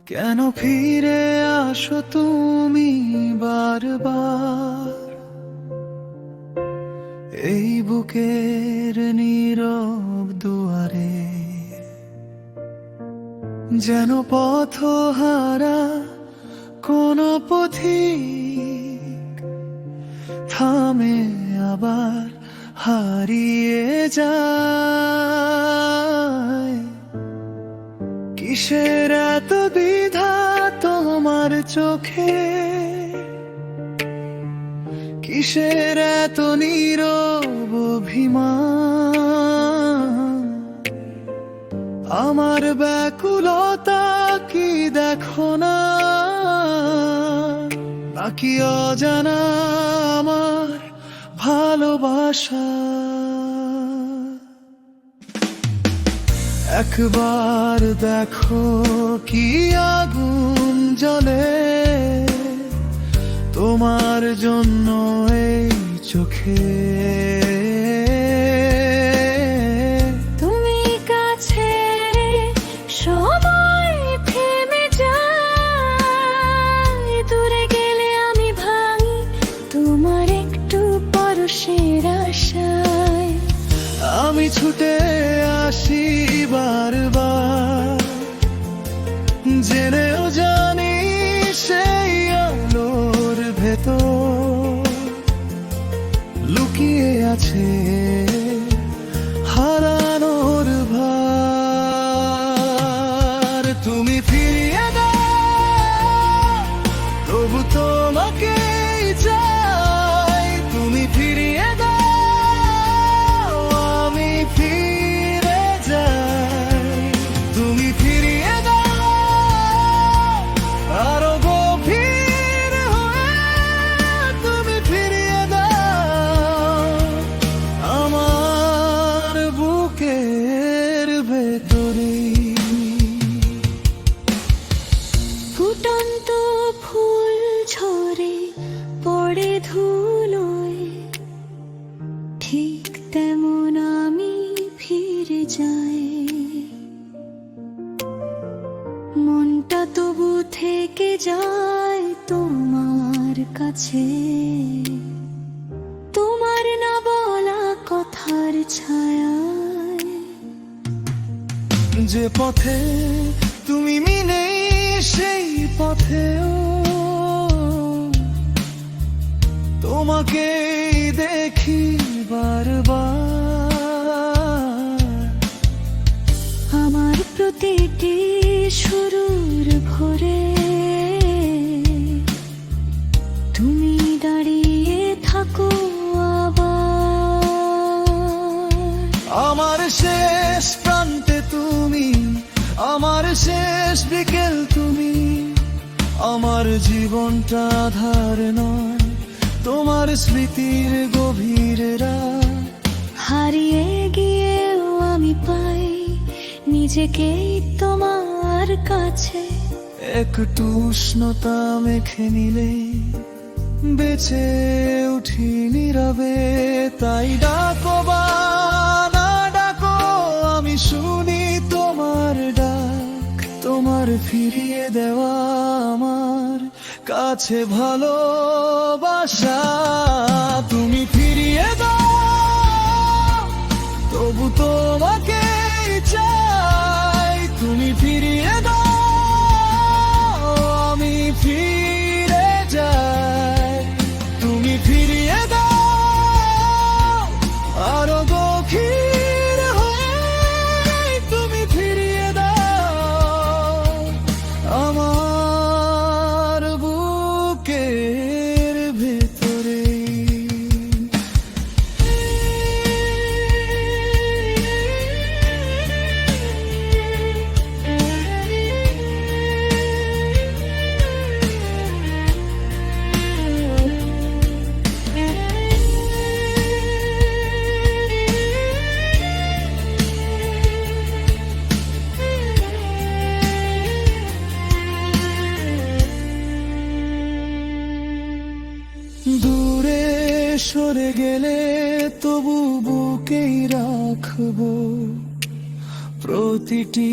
কেন ফিরে আসো তুমি বারবার এই বুকের নীরব দুয়ারে, যেন পথহারা কোন পথিক থামে আবার হারিয়ে যায়। কিসের এত দ্বিধা তোমার চোখে, কিসের এত নীরব অভিমান? আমার ব্যাকুলতা কি দেখো না, নাকি অজানা আমার ভালোবাসা? একবার দেখো কি আগুন জ্বলে তোমার জন্য এই চোখে। তুমি কাছে সময় থেমে যায়, দূরে গেলে আমি ভাঙি তোমার একটু পরশের আশায়। আমি ছুটে আসি বারবার, জেনেও জানি সেই আলোর ভেতর লুকিয়ে আছে হারানোর ভার। তুমি ফিরিয়ে দাও, তবু তোমাকে চাই। তুমি ফিরিয়ে দাও, আমি ফিরে যাই। তুমি ফিরিয়ে দাও, আরো গভীর হয়ে তুমি ফিরিয়ে দাও আমার বুকের ভেতরে। ফুটন্ত ফুল ঝরে পড়ে ধুলোয়, ঠিক তেমন আমি ফিরে যাই। মনটা তবু থেকে যায় তোমার কাছে, তোমার না বলা কথার ছায়ায়। যে পথে তুমি মিলে সেই পথেও তোমাকে দেখি বারবার। আমার প্রতিটি শুরুর ভোরে তুমি দাঁড়িয়ে থাকো আবার। আমার শেষ প্রান্তে তুমি, আমার শেষ বিকেল তুমি। আমার জীবনটা আধার নয়, তোমার স্মৃতির গভীর রাত। হারিয়ে গিয়েও আমি পাই নিজেকেই তোমার কাছে। একটু উষ্ণতা মেখে নিলে বেঁচে উঠি নীরবে। তাই ডাকো বা না ডাকো, আমি শুনি তোমার ডাক। তোমার ফিরিয়ে দেওয়া আমার কাছে ভালোবাসা। তুমি ফিরিয়ে দাও, তবু তোমাকে চাই। তুমি ফিরিয়ে দাও, আমি ফিরে যাই। তুমি ফিরিয়ে দাও, আরো গভীর হয়ে তুমি ফিরিয়ে দাও আমার বুকের ভেতরে। দূরে সরে গেলে তবু বুকেই রাখবো প্রতিটি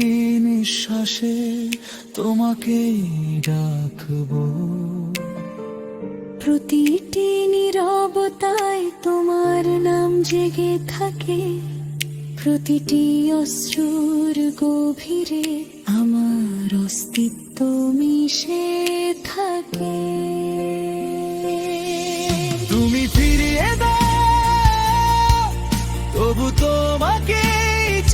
নিঃশ্বাসে তোমাকে ডাকবো। প্রতিটি নীরবতায় তোমার নাম জেগে থাকে, প্রতিটি অশ্রুর গভীরে আমার অস্তিত্ব মিশে থাকে। তুমি ফিরিয়ে দাও, তবু তোমাকে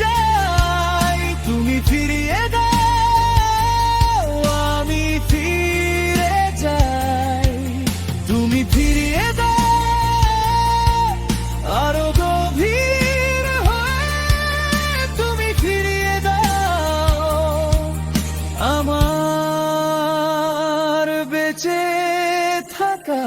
চাই। তুমি ফিরিয়ে দাও, আমি ফিরে যাই। তুমি ফিরিয়ে দাও, আরো গভীর হয়ে তুমি ফিরিয়ে দাও আমার বেঁচে থাকা।